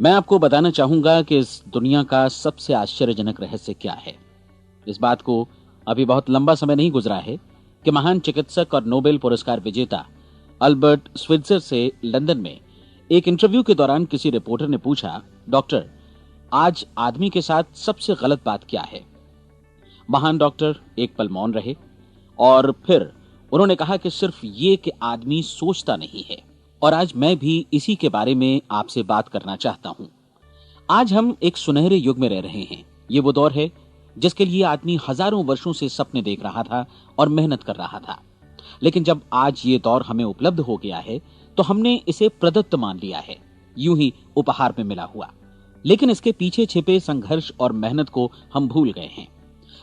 मैं आपको बताना चाहूंगा कि इस दुनिया का सबसे आश्चर्यजनक रहस्य क्या है। इस बात को अभी बहुत लंबा समय नहीं गुजरा है कि महान चिकित्सक और नोबेल पुरस्कार विजेता अल्बर्ट स्विट्जर से लंदन में एक इंटरव्यू के दौरान किसी रिपोर्टर ने पूछा, डॉक्टर, आज आदमी के साथ सबसे गलत बात क्या है। महान डॉक्टर एक पल मौन रहे और फिर उन्होंने कहा कि सिर्फ ये कि आदमी सोचता नहीं है। और आज मैं भी इसी के बारे में आपसे बात करना चाहता हूं। आज हम एक सुनहरे युग में रह रहे हैं। ये वो दौर है जिसके लिए आदमी हजारों वर्षों से सपने देख रहा था और मेहनत कर रहा था। लेकिन जब आज ये दौर हमें उपलब्ध हो गया है तो हमने इसे प्रदत्त मान लिया है, यूं ही उपहार में मिला हुआ। लेकिन इसके पीछे छिपे संघर्ष और मेहनत को हम भूल गए हैं।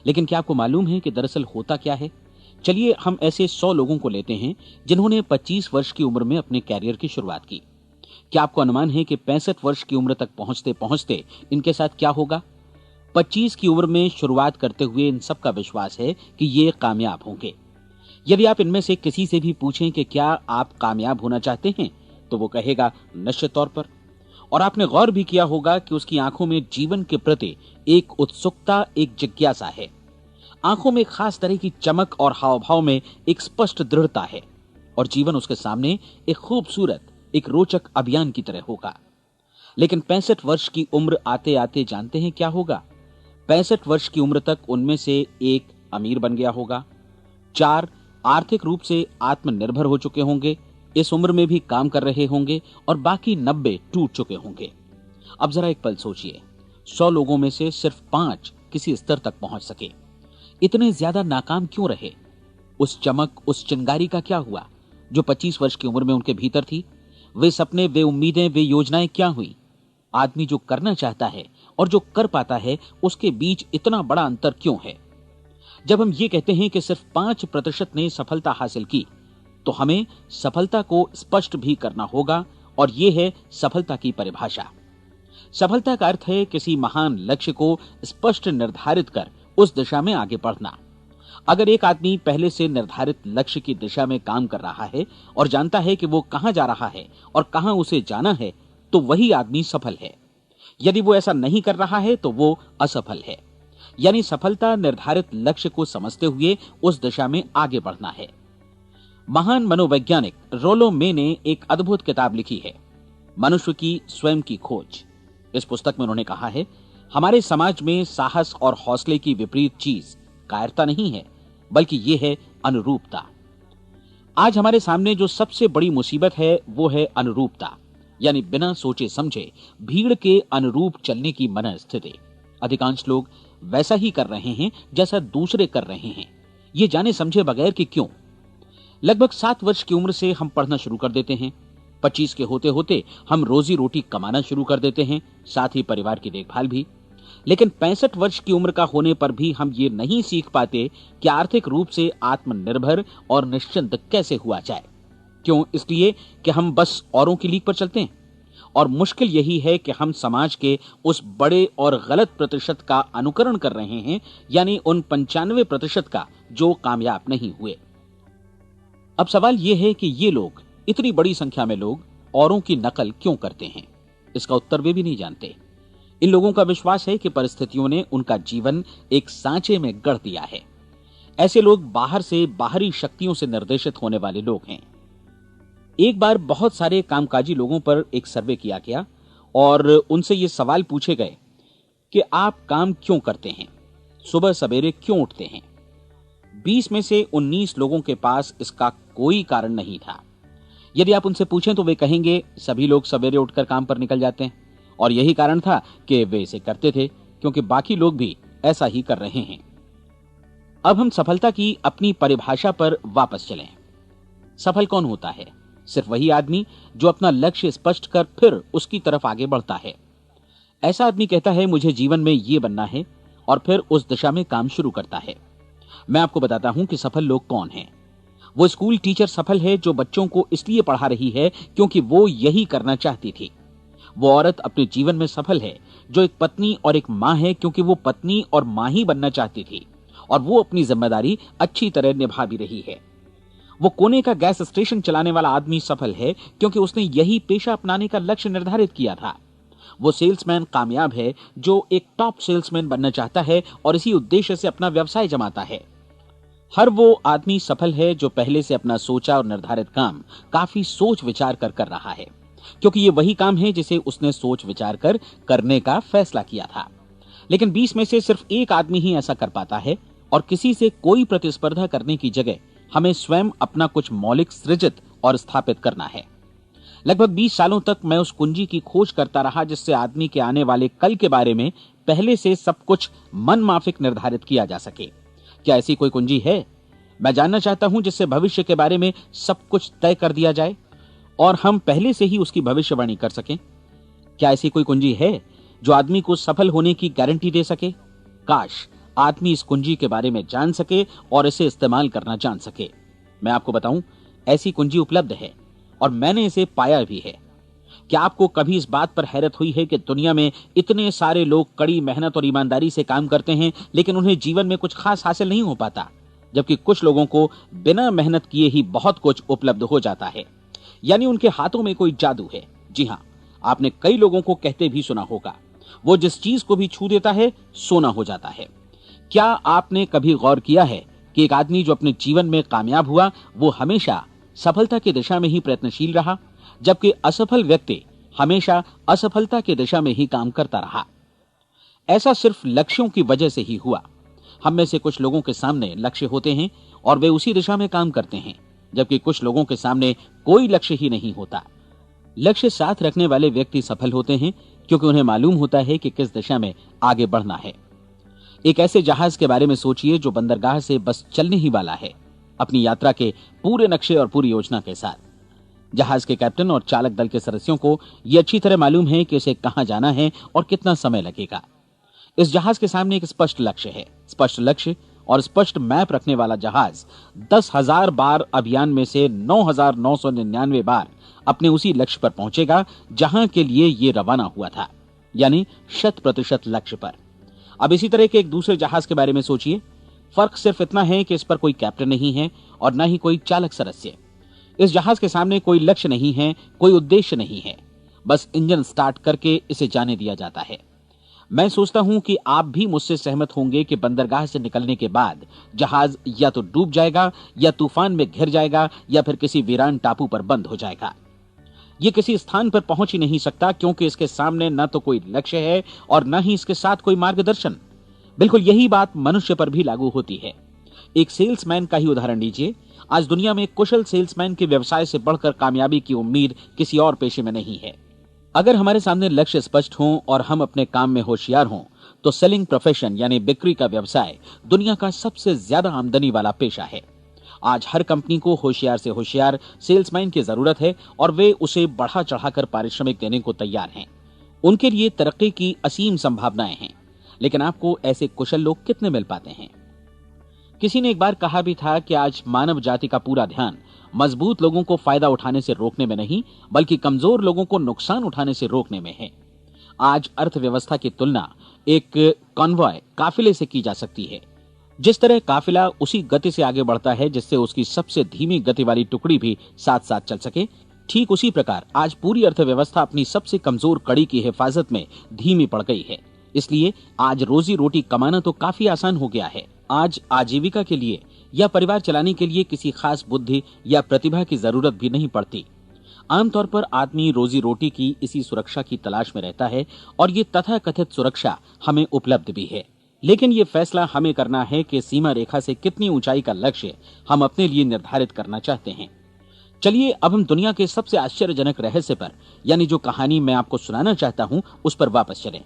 लेकिन क्या आपको मालूम है कि दरअसल होता क्या है? चलिए हम ऐसे 100 लोगों को लेते हैं जिन्होंने 25 वर्ष की उम्र में अपने कैरियर की शुरुआत की। क्या आपको अनुमान है कि 65 वर्ष की उम्र तक पहुंचते पहुंचते इनके साथ क्या होगा? 25 की उम्र में शुरुआत करते हुए इन सबका विश्वास है कि ये कामयाब होंगे। यदि आप इनमें से किसी से भी पूछें कि क्या आप कामयाब होना चाहते हैं, तो वो कहेगा निश्चित तौर पर। और आपने गौर भी किया होगा कि उसकी आंखों में जीवन के प्रति एक उत्सुकता, एक जिज्ञासा है। आंखों में खास तरह की चमक और हाव भाव में एक स्पष्ट दृढ़ता है और जीवन उसके सामने एक खूबसूरत, एक रोचक अभियान की तरह होगा। लेकिन 65 वर्ष की उम्र आते आते जानते हैं क्या होगा? 65 वर्ष की उम्र तक उनमें से एक अमीर बन गया होगा, 4 आर्थिक रूप से आत्मनिर्भर हो चुके होंगे, इस उम्र में भी काम कर रहे होंगे और बाकी 90 टूट चुके होंगे। अब जरा एक पल सोचिए, 100 लोगों में से सिर्फ 5 किसी स्तर तक पहुंच सके। इतने ज्यादा नाकाम क्यों रहे? उस चमक, उस चिंगारी का क्या हुआ जो 25 वर्ष की उम्र में उनके भीतर थी? वे सपने, वे उम्मीदें, वे योजनाएं क्या हुई? आदमी जो करना चाहता है और जो कर पाता है, उसके बीच इतना बड़ा अंतर क्यों है? जब हम ये कहते हैं कि सिर्फ 5% ने सफलता हासिल की, तो हमें सफलता को स्पष्ट भी करना होगा और यह है सफलता की परिभाषा। सफलता का अर्थ है किसी महान लक्ष्य को स्पष्ट निर्धारित कर उस दिशा में आगे बढ़ना। अगर एक आदमी पहले से निर्धारित लक्ष्य की दिशा में काम कर रहा है और जानता है कि वो कहां जा रहा है और कहां उसे जाना है, तो वही आदमी सफल है। यदि वो ऐसा नहीं कर रहा है तो वो असफल है। यानी सफलता निर्धारित लक्ष्य को समझते हुए उस दिशा में आगे बढ़ना है। महान मनोवैज्ञानिक रोलो मे ने एक अद्भुत किताब लिखी है, मनुष्य की स्वयं की खोज। इस पुस्तक में उन्होंने कहा है, हमारे समाज में साहस और हौसले की विपरीत चीज कायरता नहीं है, बल्कि यह है अनुरूपता। आज हमारे सामने जो सबसे बड़ी मुसीबत है वो है अनुरूपता, यानी बिना सोचे समझे भीड़ के अनुरूप चलने की मनस्थिति। अधिकांश लोग वैसा ही कर रहे हैं जैसा दूसरे कर रहे हैं, ये जाने समझे बगैर कि क्यों। लगभग 7 वर्ष की उम्र से हम पढ़ना शुरू कर देते हैं। 25 के होते होते हम रोजी रोटी कमाना शुरू कर देते हैं, साथ ही परिवार की देखभाल भी। लेकिन 65 वर्ष की उम्र का होने पर भी हम ये नहीं सीख पाते कि आर्थिक रूप से आत्मनिर्भर और निश्चिंत कैसे हुआ जाए। क्यों? इसलिए कि हम बस औरों की लीक पर चलते हैं। और मुश्किल यही है कि हम समाज के उस बड़े और गलत प्रतिशत का अनुकरण कर रहे हैं, यानी उन 95% का जो कामयाब नहीं हुए। अब सवाल यह है कि ये लोग, इतनी बड़ी संख्या में लोग, औरों की नकल क्यों करते हैं? इसका उत्तर वे भी नहीं जानते। इन लोगों का विश्वास है कि परिस्थितियों ने उनका जीवन एक सांचे में गढ़ दिया है। ऐसे लोग बाहर से बाहरी शक्तियों से निर्देशित होने वाले लोग हैं। एक बार बहुत सारे कामकाजी लोगों पर एक सर्वे किया गया और उनसे ये सवाल पूछे गए कि आप काम क्यों करते हैं, सुबह सवेरे क्यों उठते हैं। 20 में से 19 लोगों के पास इसका कोई कारण नहीं था। यदि आप उनसे पूछें तो वे कहेंगे सभी लोग सवेरे उठकर काम पर निकल जाते हैं और यही कारण था कि वे इसे करते थे क्योंकि बाकी लोग भी ऐसा ही कर रहे हैं। अब हम सफलता की अपनी परिभाषा पर वापस चलें। सफल कौन होता है? सिर्फ वही आदमी जो अपना लक्ष्य स्पष्ट कर फिर उसकी तरफ आगे बढ़ता है। ऐसा आदमी कहता है मुझे जीवन में ये बनना है और फिर उस दिशा में काम शुरू करता है। मैं आपको बताता हूं कि सफल लोग कौन हैं। वो स्कूल टीचर सफल है जो बच्चों को इसलिए पढ़ा रही है क्योंकि वो यही करना चाहती थी। वो औरत अपने जीवन में सफल है जो एक पत्नी और एक मां है क्योंकि वो पत्नी और मां ही बनना चाहती थी और वो अपनी जिम्मेदारी अच्छी तरह निभा भी रही है। वो कोने का गैस स्टेशन चलाने वाला आदमी सफल है क्योंकि उसने यही पेशा अपनाने का लक्ष्य निर्धारित किया था। वो सेल्समैन कामयाब है जो एक टॉप सेल्समैन बनना चाहता है और इसी उद्देश्य से अपना व्यवसाय जमाता है। हर वो आदमी सफल है जो पहले से अपना सोचा और निर्धारित काम काफी सोच विचार कर रहा है, क्योंकि ये वही काम है जिसे उसने सोच विचार कर करने का फैसला किया था। लेकिन 20 में से सिर्फ एक आदमी ही ऐसा कर पाता है, और किसी से कोई प्रतिस्पर्धा करने की जगह हमें स्वयं अपना कुछ मौलिक सृजित और स्थापित करना है। लगभग 20 सालों तक मैं उस कुंजी की खोज करता रहा जिससे आदमी के आने वाले कल के बारे में पहले से सब कुछ मन माफिक निर्धारित किया जा सके। क्या ऐसी कोई कुंजी है? मैं जानना चाहता हूं जिससे भविष्य के बारे में सब कुछ तय कर दिया जाए और हम पहले से ही उसकी भविष्यवाणी कर सकें। क्या ऐसी कोई कुंजी है जो आदमी को सफल होने की गारंटी दे सके? काश आदमी इस कुंजी के बारे में जान सके और इसे इस्तेमाल करना जान सके। मैं आपको बताऊं, ऐसी कुंजी उपलब्ध है और मैंने इसे पाया भी है। क्या आपको कभी इस बात पर हैरत हुई है कि दुनिया में इतने सारे लोग कड़ी मेहनत और ईमानदारी से काम करते हैं, लेकिन उन्हें जीवन में कुछ खास हासिल नहीं हो पाता, जबकि कुछ लोगों को बिना मेहनत किए ही बहुत कुछ उपलब्ध हो जाता है। यानी उनके हाथों में कोई जादू है। जी हां, आपने कई लोगों को कहते भी सुना होगा, वो जिस चीज को भी छू देता है सोना हो जाता है। क्या आपने कभी गौर किया है कि एक आदमी जो अपने जीवन में कामयाब हुआ वो हमेशा सफलता की दिशा में ही प्रयत्नशील रहा, जबकि असफल व्यक्ति हमेशा असफलता की दिशा में ही काम करता रहा? ऐसा सिर्फ लक्ष्यों की वजह से ही हुआ। हम में से कुछ लोगों के सामने लक्ष्य होते हैं और वे उसी दिशा में काम करते हैं, जबकि कुछ लोगों के सामने कोई लक्ष्य ही नहीं होता। लक्ष्य साथ रखने वाले व्यक्ति सफल होते हैं क्योंकि उन्हें मालूम होता है कि किस दिशा में आगे बढ़ना है। एक ऐसे जहाज के बारे में सोचिए जो बंदरगाह से बस चलने ही वाला है, अपनी यात्रा के पूरे नक्शे और पूरी योजना के साथ। जहाज के कैप्टन और चालक दल के सदस्यों को यह अच्छी तरह मालूम है कि उसे कहां जाना है और कितना समय लगेगा। इस जहाज के सामने एक स्पष्ट लक्ष्य है। स्पष्ट लक्ष्य और स्पष्ट मैप रखने वाला जहाज 10,000 बार अभियान में से 9,999 बार अपने उसी लक्ष्य पर पहुंचेगा जहां के लिए ये रवाना हुआ था, यानी 100% लक्ष्य पर। अब इसी तरह के एक दूसरे जहाज के बारे में सोचिए। फर्क सिर्फ इतना है कि इस पर कोई कैप्टन नहीं है और न ही कोई चालक सदस्य। इस जहाज के सामने कोई लक्ष्य नहीं है, कोई उद्देश्य नहीं है, बस इंजन स्टार्ट करके इसे जाने दिया जाता है। मैं सोचता हूं कि आप भी मुझसे सहमत होंगे कि बंदरगाह से निकलने के बाद जहाज या तो डूब जाएगा या तूफान में घिर जाएगा या फिर किसी वीरान टापू पर बंद हो जाएगा। ये किसी स्थान पर पहुंच ही नहीं सकता क्योंकि इसके सामने न तो कोई लक्ष्य है और न ही इसके साथ कोई मार्गदर्शन। बिल्कुल यही बात मनुष्य पर भी लागू होती है। एक सेल्समैन का ही उदाहरण लीजिए। आज दुनिया में कुशल सेल्समैन के व्यवसाय से बढ़कर कामयाबी की उम्मीद किसी और पेशे में नहीं है। अगर हमारे सामने लक्ष्य स्पष्ट हों और हम अपने काम में होशियार हों तो सेलिंग प्रोफेशन यानी बिक्री का व्यवसाय दुनिया का सबसे ज्यादा आमदनी वाला पेशा है। आज हर कंपनी को होशियार से होशियार सेल्समैन की जरूरत है और वे उसे बढ़ा चढ़ाकर पारिश्रमिक देने को तैयार हैं। उनके लिए तरक्की की असीम संभावनाएं हैं, लेकिन आपको ऐसे कुशल लोग कितने मिल पाते हैं? किसी ने एक बार कहा भी था कि आज मानव जाति का पूरा ध्यान मजबूत लोगों को फायदा उठाने से रोकने में नहीं, बल्कि कमजोर लोगों को नुकसान उठाने से रोकने में है। आज अर्थव्यवस्था की तुलना एक कॉन्वॉय काफिले से की जा सकती है। जिस तरह काफिला उसी गति से आगे बढ़ता है जिससे उसकी सबसे धीमी गति वाली टुकड़ी भी साथ साथ चल सके, ठीक उसी प्रकार आज पूरी अर्थव्यवस्था अपनी सबसे कमजोर कड़ी की हिफाजत में धीमी पड़ गई है। इसलिए आज रोजी रोटी कमाना तो काफी आसान हो गया है। आज आजीविका के लिए या परिवार चलाने के लिए किसी खास बुद्धि या प्रतिभा की जरूरत भी नहीं पड़ती। आमतौर पर आदमी रोजी रोटी की इसी सुरक्षा की तलाश में रहता है और ये तथाकथित सुरक्षा हमें उपलब्ध भी है। लेकिन ये फैसला हमें करना है कि सीमा रेखा से कितनी ऊंचाई का लक्ष्य हम अपने लिए निर्धारित करना चाहते हैं। चलिए अब हम दुनिया के सबसे आश्चर्यजनक रहस्य पर, यानी जो कहानी मैं आपको सुनाना चाहता हूं, उस पर वापस चलें।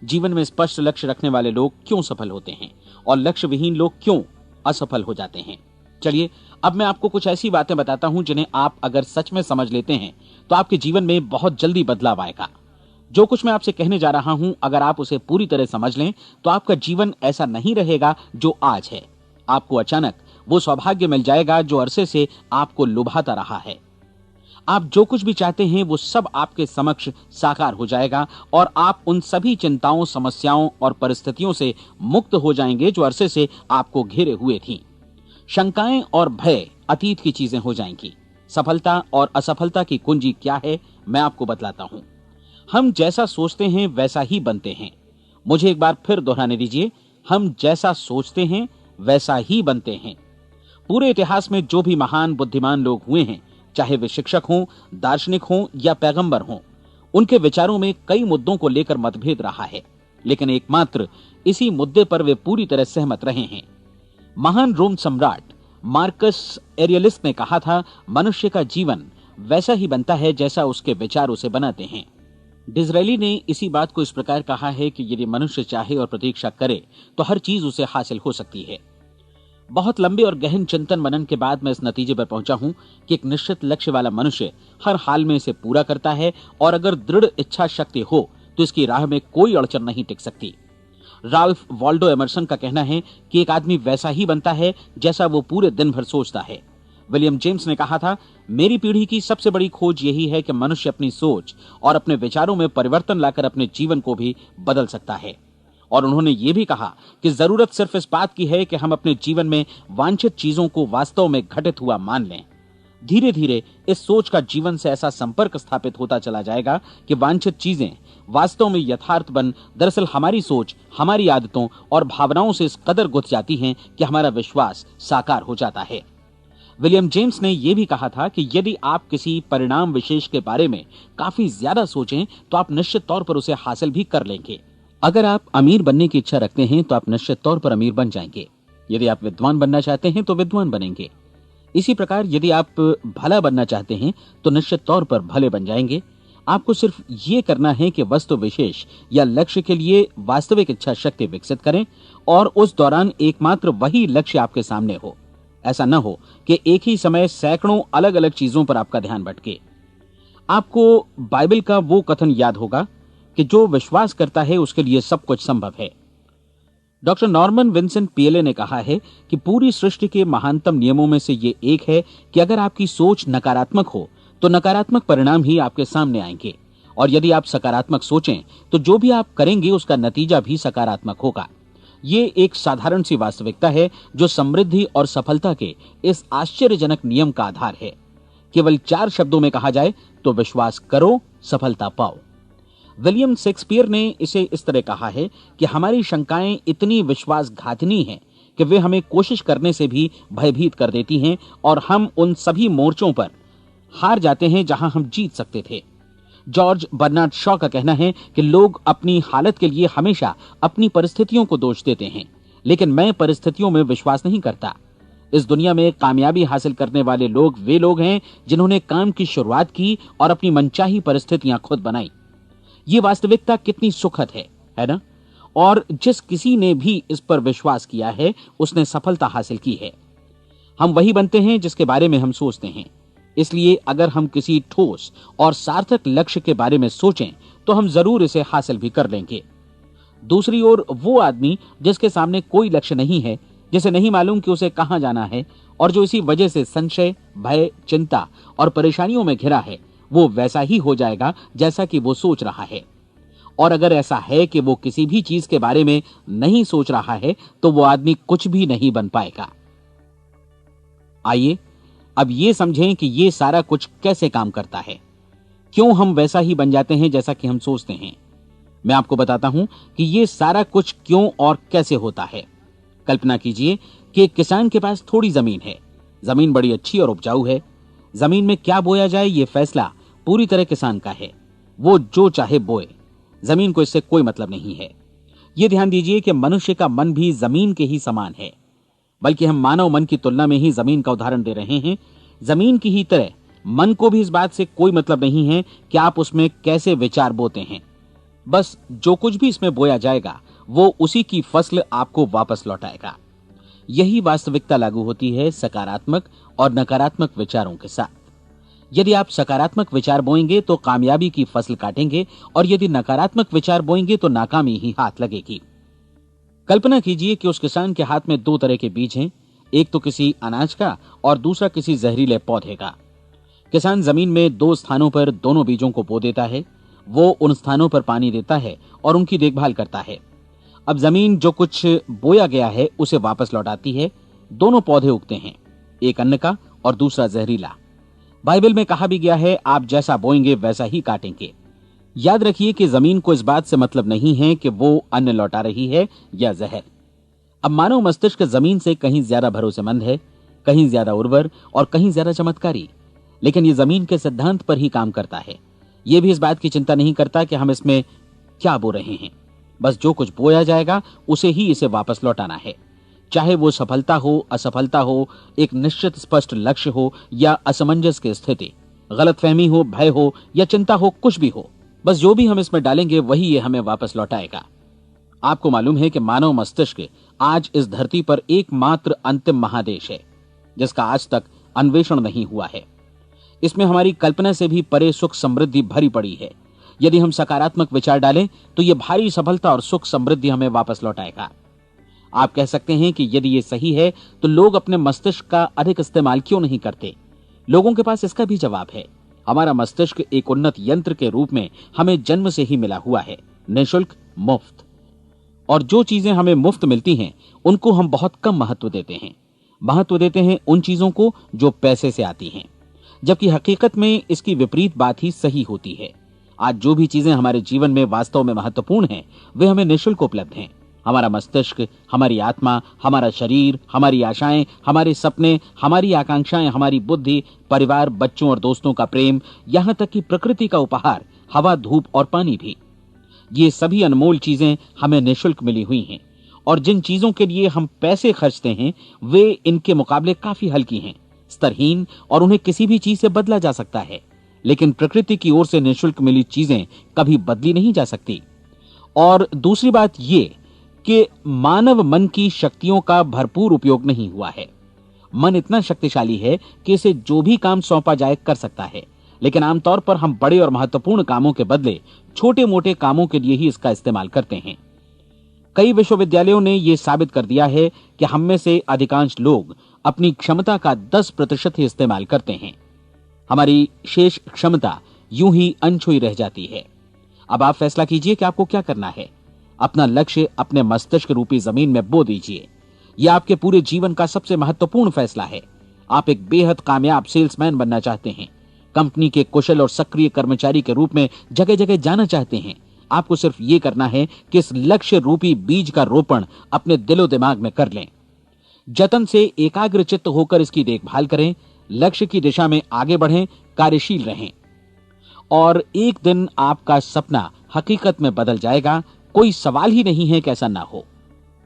जीवन में स्पष्ट लक्ष्य रखने वाले लोग क्यों सफल होते हैं और लक्ष्य विहीन लोग क्यों असफल हो जाते हैं? चलिए अब मैं आपको कुछ ऐसी बातें बताता हूं जिन्हें आप अगर सच में समझ लेते हैं तो आपके जीवन में बहुत जल्दी बदलाव आएगा। जो कुछ मैं आपसे कहने जा रहा हूं, अगर आप उसे पूरी तरह समझ लें तो आपका जीवन ऐसा नहीं रहेगा जो आज है। आपको अचानक वो सौभाग्य मिल जाएगा जो अरसे से आपको लुभाता रहा है। आप जो कुछ भी चाहते हैं वो सब आपके समक्ष साकार हो जाएगा और आप उन सभी चिंताओं, समस्याओं और परिस्थितियों से मुक्त हो जाएंगे जो अरसे से आपको घेरे हुए थीं। शंकाएं और भय अतीत की चीजें हो जाएंगी। सफलता और असफलता की कुंजी क्या है, मैं आपको बतलाता हूं। हम जैसा सोचते हैं वैसा ही बनते हैं। मुझे एक बार फिर दोहराने दीजिए, हम जैसा सोचते हैं वैसा ही बनते हैं। पूरे इतिहास में जो भी महान बुद्धिमान लोग हुए हैं, चाहे वे शिक्षक हों, दार्शनिक हों या पैगंबर हों, उनके विचारों में कई मुद्दों को लेकर मतभेद रहा है, लेकिन एकमात्र इसी मुद्दे पर वे पूरी तरह सहमत रहे हैं। महान रोम सम्राट मार्कस एरियलिस ने कहा था, मनुष्य का जीवन वैसा ही बनता है जैसा उसके विचार उसे बनाते हैं। डिज़रायली ने इसी बात को इस प्रकार कहा है कि यदि मनुष्य चाहे और प्रतीक्षा करे तो हर चीज उसे हासिल हो सकती है। बहुत लंबे और गहन चिंतन मनन के बाद मैं इस नतीजे पर पहुंचा हूं कि एक निश्चित लक्ष्य वाला मनुष्य हर हाल में इसे पूरा करता है, और अगर दृढ़ इच्छा शक्ति हो तो इसकी राह में कोई अड़चन नहीं टिक सकती। राल्फ वॉल्डो एमर्सन का कहना है कि एक आदमी वैसा ही बनता है जैसा वो पूरे दिन भर सोचता है। विलियम जेम्स ने कहा था, मेरी पीढ़ी की सबसे बड़ी खोज यही है कि मनुष्य अपनी सोच और अपने विचारों में परिवर्तन लाकर अपने जीवन को भी बदल सकता है। और उन्होंने ये भी कहा कि जरूरत सिर्फ इस बात की है कि हम अपने जीवन में वांछित चीजों को वास्तव में घटित हुआ मान लें। धीरे धीरे इस सोच का जीवन से ऐसा संपर्क स्थापित होता चला जाएगा कि वांछित चीजें वास्तव में यथार्थ बन दरअसल हमारी सोच, हमारी आदतों और भावनाओं से इस कदर गुथ जाती हैं कि हमारा विश्वास साकार हो जाता है। विलियम जेम्स ने यह भी कहा था कि यदि आप किसी परिणाम विशेष के बारे में काफी ज्यादा सोचें तो आप निश्चित तौर पर उसे हासिल भी कर लेंगे। अगर आप अमीर बनने की इच्छा रखते हैं तो आप निश्चित तौर पर अमीर बन जाएंगे। यदि आप विद्वान बनना चाहते हैं तो विद्वान बनेंगे। इसी प्रकार यदि आप भला बनना चाहते हैं तो निश्चित तौर पर भले बन जाएंगे। आपको सिर्फ ये करना है कि वस्तु विशेष या लक्ष्य के लिए वास्तविक इच्छा शक्ति विकसित करें, और उस दौरान एकमात्र वही लक्ष्य आपके सामने हो। ऐसा न हो कि एक ही समय सैकड़ों अलग अलग चीजों पर आपका ध्यान भटके। आपको बाइबल का वो कथन याद होगा कि जो विश्वास करता है उसके लिए सब कुछ संभव है। डॉक्टर नॉर्मन विंसेंट पीएले ने कहा है कि पूरी सृष्टि के महानतम नियमों में से ये एक है कि अगर आपकी सोच नकारात्मक हो तो नकारात्मक परिणाम ही आपके सामने आएंगे, और यदि आप सकारात्मक सोचें तो जो भी आप करेंगे उसका नतीजा भी सकारात्मक होगा। ये एक साधारण सी वास्तविकता है जो समृद्धि और सफलता के इस आश्चर्यजनक नियम का आधार है। केवल 4 शब्दों में कहा जाए तो विश्वास करो, सफलता पाओ। विलियम शेक्सपियर ने इसे इस तरह कहा है कि हमारी शंकाएं इतनी विश्वासघातिनी हैं कि वे हमें कोशिश करने से भी भयभीत कर देती हैं, और हम उन सभी मोर्चों पर हार जाते हैं जहां हम जीत सकते थे। जॉर्ज बर्नार्ड शॉ का कहना है कि लोग अपनी हालत के लिए हमेशा अपनी परिस्थितियों को दोष देते हैं, लेकिन मैं परिस्थितियों में विश्वास नहीं करता। इस दुनिया में कामयाबी हासिल करने वाले लोग वे लोग हैं जिन्होंने काम की शुरुआत की और अपनी मनचाही परिस्थितियां खुद बनाई। ये वास्तविकता कितनी सुखद है ना? और जिस किसी ने भी इस पर विश्वास किया है उसने सफलता हासिल की है। हम वही बनते हैं जिसके बारे में हम सोचते हैं। इसलिए अगर हम किसी ठोस और सार्थक लक्ष्य के बारे में सोचें तो हम जरूर इसे हासिल भी कर लेंगे। दूसरी ओर वो आदमी जिसके सामने कोई लक्ष्य नहीं है, जिसे नहीं मालूम कि उसे कहां जाना है, और जो इसी वजह से संशय, भय, चिंता और परेशानियों में घिरा है, वो वैसा ही हो जाएगा जैसा कि वो सोच रहा है। और अगर ऐसा है कि वो किसी भी चीज के बारे में नहीं सोच रहा है तो वो आदमी कुछ भी नहीं बन पाएगा। आइए अब ये समझें कि ये सारा कुछ कैसे काम करता है, क्यों हम वैसा ही बन जाते हैं जैसा कि हम सोचते हैं। मैं आपको बताता हूं कि ये सारा कुछ क्यों और कैसे होता है। कल्पना कीजिए कि एक किसान के पास थोड़ी जमीन है। जमीन बड़ी अच्छी और उपजाऊ है। जमीन में क्या बोया जाए ये फैसला पूरी तरह किसान का है। वो जो चाहे बोए, जमीन को इससे कोई मतलब नहीं है। ये ध्यान दीजिए कि मनुष्य का मन भी जमीन के ही समान है, बल्कि हम मानव मन की तुलना में ही जमीन का उदाहरण दे रहे हैं। जमीन की ही तरह मन को भी इस बात से कोई मतलब नहीं है कि आप उसमें कैसे विचार बोते हैं। बस जो कुछ भी इसमें बोया जाएगा वो उसी की फसल आपको वापस लौटाएगा। यही वास्तविकता लागू होती है सकारात्मक और नकारात्मक विचारों के साथ। यदि आप सकारात्मक विचार बोएंगे तो कामयाबी की फसल काटेंगे, और यदि नकारात्मक विचार बोएंगे तो नाकामी ही हाथ लगेगी। कल्पना कीजिए कि उस किसान के हाथ में 2 तरह के बीज हैं, एक तो किसी अनाज का और दूसरा किसी जहरीले पौधे का। किसान जमीन में 2 स्थानों पर दोनों बीजों को बो देता है। वो उन स्थानों पर पानी देता है और उनकी देखभाल करता है। अब जमीन जो कुछ बोया गया है उसे वापस लौटाती है। दोनों पौधे उगते हैं, एक अन्न का और दूसरा जहरीला। बाइबल में कहा भी गया है, आप जैसा बोएंगे वैसा ही काटेंगे। याद रखिए कि जमीन को इस बात से मतलब नहीं है कि वो अन्न लौटा रही है या जहर। अब मानव मस्तिष्क जमीन से कहीं ज्यादा भरोसेमंद है, कहीं ज्यादा उर्वर और कहीं ज्यादा चमत्कारी, लेकिन ये जमीन के सिद्धांत पर ही काम करता है। ये भी इस बात की चिंता नहीं करता कि हम इसमें क्या बो रहे हैं। बस जो कुछ बोया जाएगा उसे ही इसे वापस लौटाना है, चाहे वो सफलता हो, असफलता हो, एक निश्चित स्पष्ट लक्ष्य हो या असमंजस की स्थिति, गलतफहमी हो, भय हो या चिंता हो, कुछ भी हो। बस जो भी हम इसमें डालेंगे वही ये हमें वापस लौटाएगा। आपको मालूम है कि मानव मस्तिष्क आज इस धरती पर एकमात्र अंतिम महादेश है जिसका आज तक अन्वेषण नहीं हुआ है। इसमें हमारी कल्पना से भी परे सुख समृद्धि भरी पड़ी है। यदि हम सकारात्मक विचार डालें तो यह भारी सफलता और सुख समृद्धि हमें वापस लौटाएगा। आप कह सकते हैं कि यदि ये सही है तो लोग अपने मस्तिष्क का अधिक इस्तेमाल क्यों नहीं करते? लोगों के पास इसका भी जवाब है। हमारा मस्तिष्क एक उन्नत यंत्र के रूप में हमें जन्म से ही मिला हुआ है, निःशुल्क, मुफ्त। और जो चीजें हमें मुफ्त मिलती हैं उनको हम बहुत कम महत्व देते हैं। महत्व देते हैं उन चीजों को जो पैसे से आती हैं, जबकि हकीकत में इसकी विपरीत बात ही सही होती है। आज जो भी चीजें हमारे जीवन में वास्तव में महत्वपूर्ण हैं वे हमें निःशुल्क उपलब्ध हैं। हमारा मस्तिष्क, हमारी आत्मा, हमारा शरीर, हमारी आशाएं, हमारे सपने, हमारी आकांक्षाएं, हमारी बुद्धि, परिवार, बच्चों और दोस्तों का प्रेम, यहां तक कि प्रकृति का उपहार, हवा, धूप और पानी भी। ये सभी अनमोल चीजें हमें निःशुल्क मिली हुई हैं, और जिन चीजों के लिए हम पैसे खर्चते हैं वे इनके मुकाबले काफी हल्की हैं, स्तरहीन, और उन्हें किसी भी चीज से बदला जा सकता है। लेकिन प्रकृति की ओर से निःशुल्क मिली चीजें कभी बदली नहीं जा सकती। और दूसरी बात ये कि मानव मन की शक्तियों का भरपूर उपयोग नहीं हुआ है। मन इतना शक्तिशाली है कि इसे जो भी काम सौंपा जाए कर सकता है, लेकिन आमतौर पर हम बड़े और महत्वपूर्ण कामों के बदले छोटे मोटे कामों के लिए ही इसका इस्तेमाल करते हैं। कई विश्वविद्यालयों ने यह साबित कर दिया है कि हम में से अधिकांश लोग अपनी क्षमता का 10% ही इस्तेमाल करते हैं। हमारी शेष क्षमता यूं ही अनछुई रह जाती है। अब आप फैसला कीजिए कि आपको क्या करना है। अपना लक्ष्य अपने मस्तिष्क रूपी जमीन में बो दीजिए। यह आपके पूरे जीवन का सबसे महत्वपूर्ण फैसला है। आप एक बेहद कामयाब सेल्समैन बनना चाहते हैं, कंपनी के कुशल और सक्रिय कर्मचारी के रूप में जगह जगह जाना चाहते हैं। आपको सिर्फ ये करना है कि इस लक्ष्य रूपी बीज का रोपण अपने दिलो दिमाग में कर लें। जतन से एकाग्रचित्त होकर इसकी देखभाल करें, लक्ष्य की दिशा में आगे बढ़ें, कार्यशील रहें, और एक दिन आपका सपना हकीकत में बदल जाएगा। कोई सवाल ही नहीं है कि ऐसा ना हो।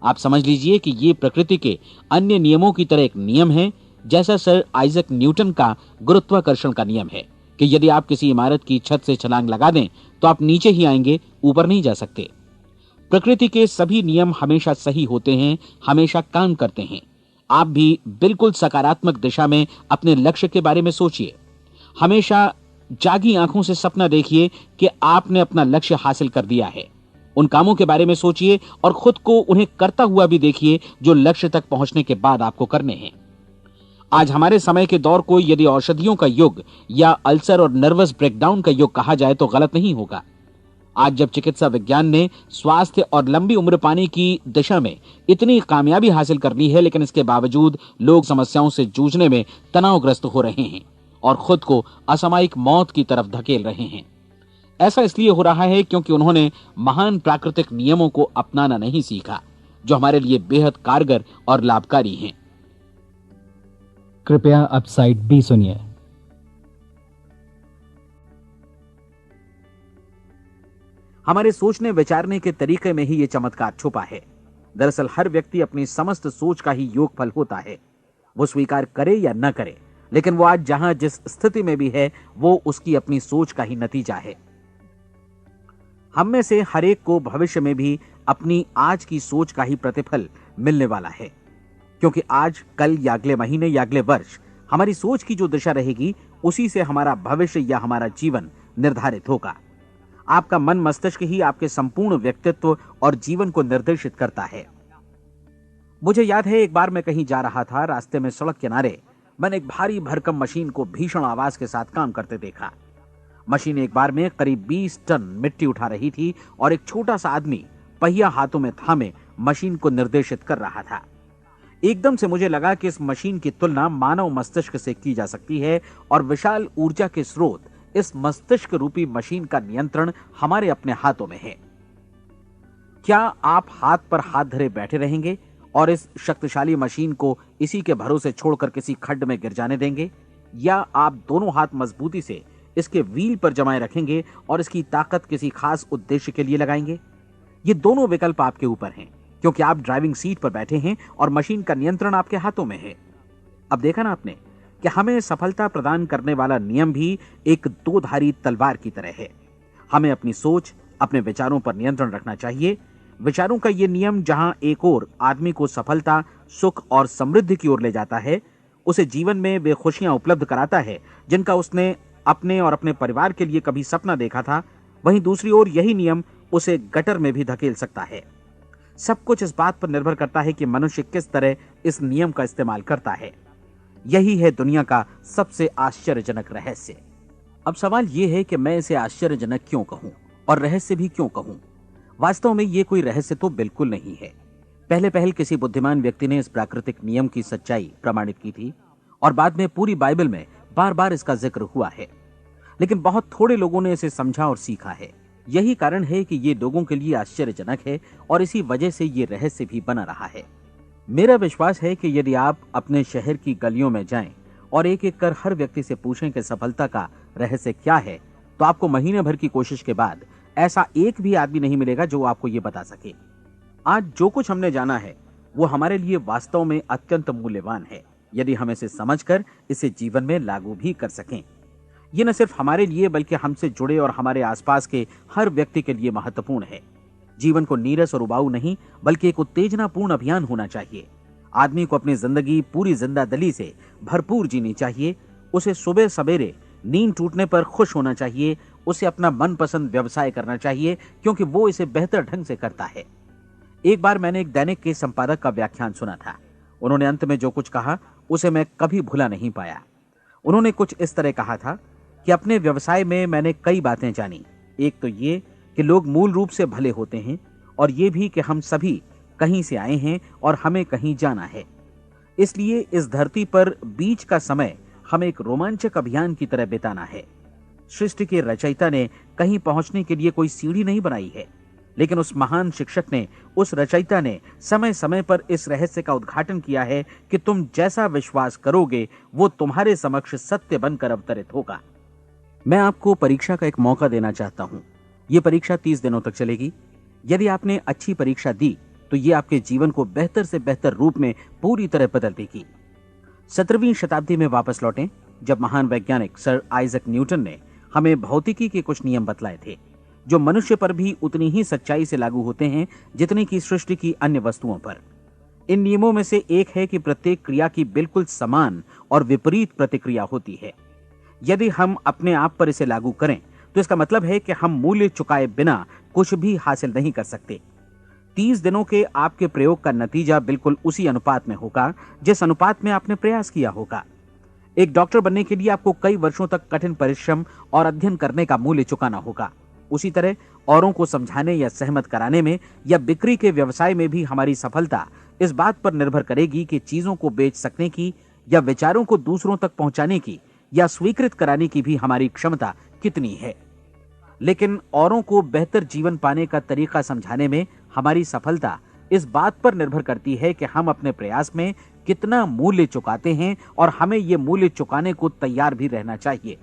आप समझ लीजिए कि ये प्रकृति के अन्य नियमों की तरह एक नियम है, जैसा सर आइजक न्यूटन का गुरुत्वाकर्षण का नियम है कि यदि आप किसी इमारत की छत से छलांग लगा दें तो आप नीचे ही आएंगे, ऊपर नहीं जा सकते। प्रकृति के सभी नियम हमेशा सही होते हैं, हमेशा काम करते हैं। आप भी बिल्कुल सकारात्मक दिशा में अपने लक्ष्य के बारे में सोचिए। हमेशा जागी आंखों से सपना देखिए कि आपने अपना लक्ष्य हासिल कर दिया है। उन कामों के बारे में सोचिए और खुद को उन्हें करता हुआ भी देखिए जो लक्ष्य तक पहुंचने के बाद आपको करने हैं। आज हमारे समय के दौर को यदि औषधियों का युग या अल्सर और नर्वस ब्रेकडाउन का युग कहा जाए तो गलत नहीं होगा। आज जब चिकित्सा विज्ञान ने स्वास्थ्य और लंबी उम्र पाने की दिशा में इतनी कामयाबी हासिल कर ली है, लेकिन इसके बावजूद लोग समस्याओं से जूझने में तनावग्रस्त हो रहे हैं और खुद को असामयिक मौत की तरफ धकेल रहे हैं। ऐसा इसलिए हो रहा है क्योंकि उन्होंने महान प्राकृतिक नियमों को अपनाना नहीं सीखा, जो हमारे लिए बेहद कारगर और लाभकारी हैं। कृपया अब साइड बी सुनिए। हमारे सोचने विचारने के तरीके में ही ये चमत्कार छुपा है। दरअसल हर व्यक्ति अपनी समस्त सोच का ही योगफल होता है। वो स्वीकार करे या न करे, लेकिन वो आज जहां जिस स्थिति में भी है वो उसकी अपनी सोच का ही नतीजा है। हम में से हर एक को भविष्य में भी अपनी आज की सोच का ही प्रतिफल मिलने वाला है, क्योंकि आज, कल या अगले महीने या अगले वर्ष हमारी सोच की जो दिशा रहेगी उसी से हमारा भविष्य या हमारा जीवन निर्धारित होगा। आपका मन मस्तिष्क ही आपके संपूर्ण व्यक्तित्व और जीवन को निर्देशित करता है। मुझे याद है एक बार मैं कहीं जा रहा था, रास्ते में सड़क किनारे मैंने एक भारी भरकम मशीन को भीषण आवाज के साथ काम करते देखा। मशीन एक बार में करीब 20 टन मिट्टी उठा रही थी और एक छोटा सा आदमी पहिया हाथों में थामे मशीन को निर्देशित कर रहा था। एकदम से मुझे लगा कि इस मशीन की तुलना मानव मस्तिष्क से की जा सकती है और विशाल ऊर्जा के स्रोत इस मस्तिष्क रूपी मशीन का नियंत्रण हमारे अपने हाथों में है। क्या आप हाथ पर हाथ धरे बैठे रहेंगे और इस शक्तिशाली मशीन को इसी के भरोसे छोड़कर किसी खड्ड में गिर जाने देंगे, या आप दोनों हाथ मजबूती से इसके व्हील पर जमाए रखेंगे और इसकी ताकत किसी खास उद्देश्य के लिए लगाएंगे? ये दोनों विकल्प आपके ऊपर हैं, क्योंकि आप ड्राइविंग सीट पर बैठे हैं और मशीन का नियंत्रण आपके हाथों में है। अब देखा ना आपने कि हमें सफलता प्रदान करने वाला नियम भी एक दो-धारी तलवार की तरह है। हमें अपनी सोच, अपने विचारों पर नियंत्रण रखना चाहिए। विचारों का ये नियम जहां एक ओर आदमी को सफलता, सुख और समृद्धि की ओर ले जाता है, उसे जीवन में वे खुशियां उपलब्ध कराता है जिनका उसने अपने और अपने परिवार के लिए कभी सपना देखा था, वहीं दूसरी ओर यही नियम उसे गटर में भी धकेल सकता है। सब कुछ इस बात पर निर्भर करता है कि मनुष्य किस तरह इस नियम का इस्तेमाल करता है। यही है दुनिया का सबसे आश्चर्यजनक रहस्य। अब सवाल यह है कि मैं इसे आश्चर्यजनक क्यों कहूं और रहस्य भी क्यों कहूं? वास्तव में यह कोई रहस्य तो बिल्कुल नहीं है। पहले पहल किसी बुद्धिमान व्यक्ति ने इस प्राकृतिक नियम की सच्चाई प्रमाणित की थी और बाद में पूरी बाइबल में बार बार इसका जिक्र हुआ है, लेकिन बहुत थोड़े लोगों ने इसे समझा और सीखा है। यही कारण है कि ये लोगों के लिए आश्चर्यजनक है और इसी वजह से ये रहस्य भी बना रहा है। मेरा विश्वास है कि यदि आप अपने शहर की गलियों में जाएं और एक एक कर हर व्यक्ति से पूछें कि सफलता का रहस्य क्या है, तो आपको महीने भर की कोशिश के बाद ऐसा एक भी आदमी नहीं मिलेगा जो आपको ये बता सके। आज जो कुछ हमने जाना है वो हमारे लिए वास्तव में अत्यंत मूल्यवान है, यदि हम इसे समझकर इसे जीवन में लागू भी कर सकें। ये न सिर्फ हमारे लिए बल्कि हमसे जुड़े और हमारे आसपास के हर व्यक्ति के लिए महत्वपूर्ण है। जीवन को नीरस और उबाऊ नहीं बल्कि एक उत्तेजनापूर्ण अभियान होना चाहिए। आदमी को अपनी जिंदगी पूरी जिंदादिली से भरपूर जीनी चाहिए। उसे सुबह सवेरे नींद टूटने पर खुश होना चाहिए। उसे अपना मनपसंद व्यवसाय करना चाहिए क्योंकि वो इसे बेहतर ढंग से करता है। एक बार मैंने एक दैनिक के संपादक का व्याख्यान सुना था। उन्होंने अंत में जो कुछ कहा उसे मैं कभी भुला नहीं पाया। उन्होंने कुछ इस तरह कहा था कि अपने व्यवसाय में मैंने कई बातें जानी। एक तो ये कि लोग मूल रूप से भले होते हैं और ये भी कि हम सभी कहीं से आए हैं और हमें कहीं जाना है। इसलिए इस धरती पर बीच का समय हमें एक रोमांचक अभियान की तरह बिताना है। सृष्टि के रचयिता ने कहीं पहुंचने के लिए कोई सीढ़ी नहीं बनाई है, लेकिन उस महान शिक्षक ने, उस रचयिता ने समय समय पर इस रहस्य का उद्घाटन किया है कि तुम जैसा विश्वास करोगे वो तुम्हारे समक्ष सत्य बनकर अवतरित होगा। मैं आपको परीक्षा का एक मौका देना चाहता हूं। यह परीक्षा 30 दिनों तक चलेगी। यदि आपने अच्छी परीक्षा दी तो यह आपके जीवन को बेहतर से बेहतर रूप में पूरी तरह बदल देगी। 17वीं शताब्दी में वापस लौटें, जब महान वैज्ञानिक सर आइजक न्यूटन ने हमें भौतिकी के कुछ नियम बतलाए थे, जो मनुष्य पर भी उतनी ही सच्चाई से लागू होते हैं जितनी की सृष्टि की अन्य वस्तुओं पर। इन नियमों में से एक है कि प्रत्येक क्रिया की बिल्कुल समान और विपरीत प्रतिक्रिया होती है। यदि हम अपने आप पर इसे लागू करें तो इसका मतलब है कि हम मूल्य चुकाए बिना कुछ भी हासिल नहीं कर सकते। 30 दिनों के आपके प्रयोग का नतीजा बिल्कुल उसी अनुपात में होगा जिस अनुपात में आपने प्रयास किया होगा। एक डॉक्टर बनने के लिए आपको कई वर्षों तक कठिन परिश्रम और अध्ययन करने का मूल्य चुकाना होगा। उसी तरह औरों को समझाने या सहमत कराने में या बिक्री के व्यवसाय में भी हमारी सफलता इस बात पर निर्भर करेगी कि चीजों को बेच सकने की या विचारों को दूसरों तक पहुंचाने की या स्वीकृत कराने की भी हमारी क्षमता कितनी है। लेकिन औरों को बेहतर जीवन पाने का तरीका समझाने में हमारी सफलता इस बात पर निर्भर करती है कि हम अपने प्रयास में कितना मूल्य चुकाते हैं और हमें यह मूल्य चुकाने को तैयार भी रहना चाहिए।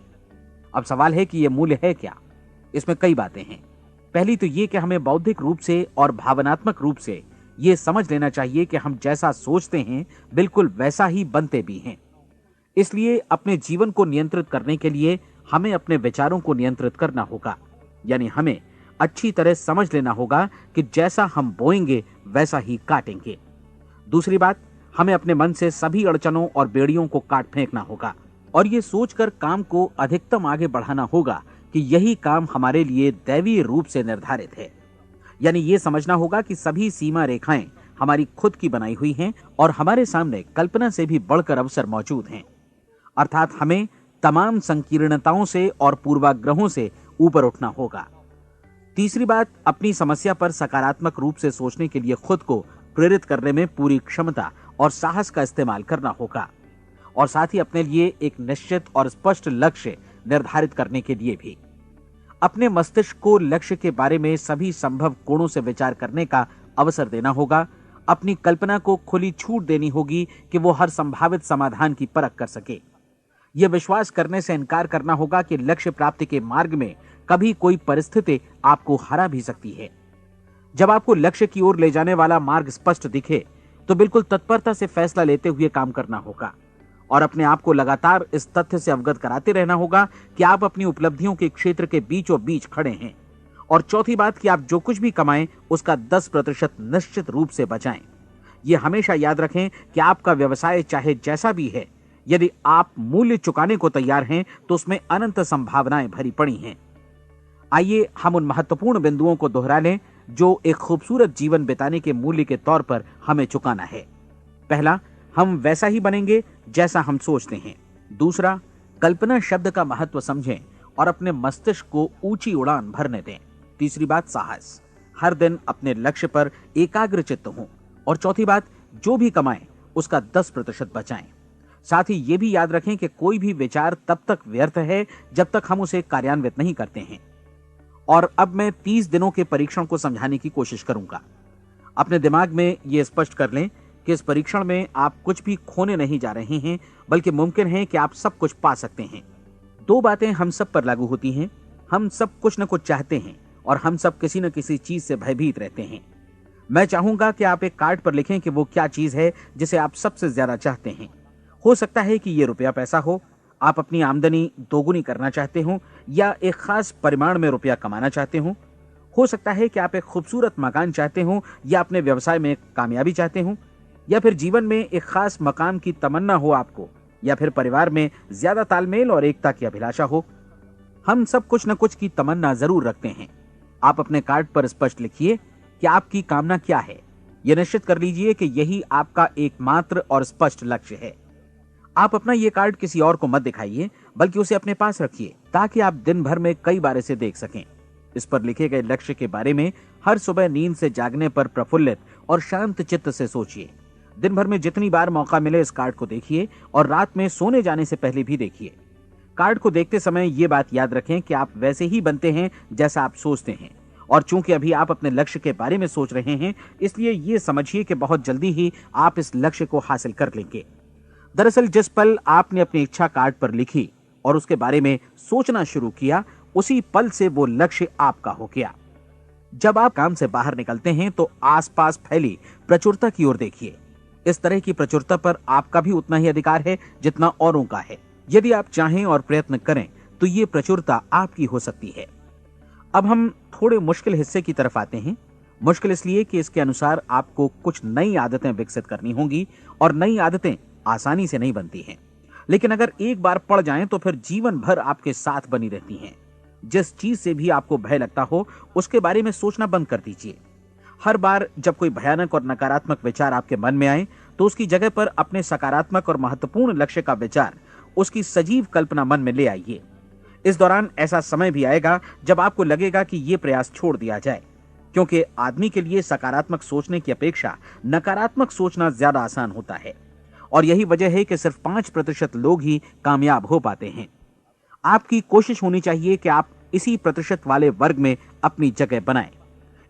अब सवाल है कि यह मूल्य है क्या? इसमें कई बातें हैं। पहली तो यह कि हमें बौद्धिक रूप से और भावनात्मक रूप से यह समझ लेना चाहिए कि हम जैसा सोचते हैं बिल्कुल वैसा ही बनते भी हैं। इसलिए अपने जीवन को नियंत्रित करने के लिए हमें अपने विचारों को नियंत्रित करना होगा। यानी हमें अच्छी तरह समझ लेना होगा कि जैसा हम बोएंगे वैसा ही काटेंगे। दूसरी बात, हमें अपने मन से सभी अड़चनों और बेड़ियों को काट फेंकना होगा और ये सोचकर काम को अधिकतम आगे बढ़ाना होगा कि यही काम हमारे लिए दैवीय रूप से निर्धारित है। यानी ये समझना होगा कि सभी सीमा रेखाएं हमारी खुद की बनाई हुई हैं और हमारे सामने कल्पना से भी बढ़कर अवसर मौजूद हैं। अर्थात हमें तमाम संकीर्णताओं से और पूर्वाग्रहों से ऊपर उठना होगा। तीसरी बात, अपनी समस्या पर सकारात्मक रूप से सोचने के लिए खुद को प्रेरित करने में पूरी क्षमता और साहस का इस्तेमाल करना होगा और साथ ही अपने लिए एक निश्चित और स्पष्ट लक्ष्य निर्धारित करने के लिए भी। अपने मस्तिष्क को लक्ष्य के बारे में सभी संभव कोणों से विचार करने का अवसर देना होगा। अपनी कल्पना को खुली छूट देनी होगी कि वो हर संभावित समाधान की परख कर सके। यह विश्वास करने से इनकार करना होगा कि लक्ष्य प्राप्ति के मार्ग में कभी कोई परिस्थिति आपको हरा भी सकती है। जब आपको लक्ष्य की ओर ले जाने वाला मार्ग स्पष्ट दिखे तो बिल्कुल तत्परता से फैसला लेते हुए काम करना होगा और अपने आप को लगातार इस तथ्य से अवगत कराते रहना होगा कि आप अपनी उपलब्धियों के क्षेत्र के बीचों बीच खड़े हैं। और चौथी बात कि आप जो कुछ भी कमाएं उसका 10% निश्चित रूप से बचाएं। यह हमेशा याद रखें कि आपका व्यवसाय चाहे जैसा भी है, यदि आप मूल्य चुकाने को तैयार हैं तो उसमें अनंत संभावनाएं भरी पड़ी हैं। आइए हम उन महत्वपूर्ण बिंदुओं को दोहरा लें जो एक खूबसूरत जीवन बिताने के मूल्य के तौर पर हमें चुकाना है। पहला, हम वैसा ही बनेंगे जैसा हम सोचते हैं। दूसरा, कल्पना शब्द का महत्व समझें और अपने मस्तिष्क को ऊंची उड़ान भरने दें। तीसरी बात, साहस, हर दिन अपने लक्ष्य पर एकाग्र चित्त हों। और चौथी बात, जो भी कमाएं उसका 10% बचाएं। साथ ही ये भी याद रखें कि कोई भी विचार तब तक व्यर्थ है जब तक हम उसे कार्यान्वित नहीं करते हैं। और अब मैं 30 दिनों के परीक्षण को समझाने की कोशिश करूंगा। अपने दिमाग में यह स्पष्ट कर लें कि इस परीक्षण में आप कुछ भी खोने नहीं जा रहे हैं, बल्कि मुमकिन है कि आप सब कुछ पा सकते हैं। 2 बातें हम सब पर लागू होती हैं। हम सब कुछ न कुछ चाहते हैं और हम सब किसी न किसी चीज से भयभीत रहते हैं। मैं चाहूंगा कि आप एक कार्ड पर लिखें कि वो क्या चीज है जिसे आप सबसे ज्यादा चाहते हैं। हो सकता है कि ये रुपया पैसा हो, आप अपनी आमदनी दोगुनी करना चाहते हो, या एक खास परिमाण में रुपया कमाना चाहते हो सकता है कि आप एक खूबसूरत मकान चाहते हो, या अपने व्यवसाय में कामयाबी चाहते हो, या फिर जीवन में एक खास मकाम की तमन्ना हो आपको, या फिर परिवार में ज्यादा तालमेल और एकता की अभिलाषा हो। हम सब कुछ न कुछ की तमन्ना जरूर रखते हैं। आप अपने कार्ड पर स्पष्ट लिखिए कि आपकी कामना क्या है। यह निश्चित कर लीजिए कि यही आपका एकमात्र और स्पष्ट लक्ष्य है। आप अपना यह कार्ड किसी और को मत दिखाइए, बल्कि उसे अपने पास रखिए ताकि आप दिन भर में कई बार इसे देख सकें। इस पर लिखे गए लक्ष्य के बारे में हर सुबह नींद से जागने पर प्रफुल्लित और शांत चित्त से सोचिए। दिन भर में जितनी बार मौका मिले इस कार्ड को देखिए और रात में सोने जाने से पहले भी देखिए। कार्ड को देखते समय ये बात याद रखें कि आप वैसे ही बनते हैं जैसा आप सोचते हैं। और चूंकि अभी आप अपने लक्ष्य के बारे में सोच रहे हैं, इसलिए ये समझिए कि बहुत जल्दी ही आप इस लक्ष्य को हासिल कर लेंगे। दरअसल जिस पल आपने अपनी इच्छा कार्ड पर लिखी और उसके बारे में सोचना शुरू किया, उसी पल से वो लक्ष्य आपका हो गया। जब आप काम से बाहर निकलते हैं तो आसपास फैली प्रचुरता की ओर देखिए। इस तरह की प्रचुरता पर आपका भी उतना ही अधिकार है जितना औरों का है। यदि आप चाहें और प्रयत्न करें तो ये प्रचुरता आपकी हो सकती है। अब हम थोड़े मुश्किल हिस्से की तरफ आते हैं। मुश्किल इसलिए कि इसके अनुसार आपको कुछ नई आदतें विकसित करनी होंगी और नई आदतें आसानी से नहीं बनती हैं, लेकिन अगर एक बार पड़ जाएं तो फिर जीवन भर आपके साथ बनी रहती हैं। जिस चीज से भी आपको भय लगता हो उसके बारे में सोचना बंद कर दीजिए। हर बार जब कोई भयानक और नकारात्मक विचार आपके मन में आए तो उसकी जगह पर अपने सकारात्मक और महत्वपूर्ण लक्ष्य का विचार, उसकी सजीव कल्पना मन में ले आइए। इस दौरान ऐसा समय भी आएगा जब आपको लगेगा कि ये प्रयास छोड़ दिया जाए, क्योंकि आदमी के लिए सकारात्मक सोचने की अपेक्षा नकारात्मक सोचना ज्यादा आसान होता है। और यही वजह है कि सिर्फ 5% लोग ही कामयाब हो पाते हैं। आपकी कोशिश होनी चाहिए कि आप इसी प्रतिशत वाले वर्ग में अपनी जगह बनाएं।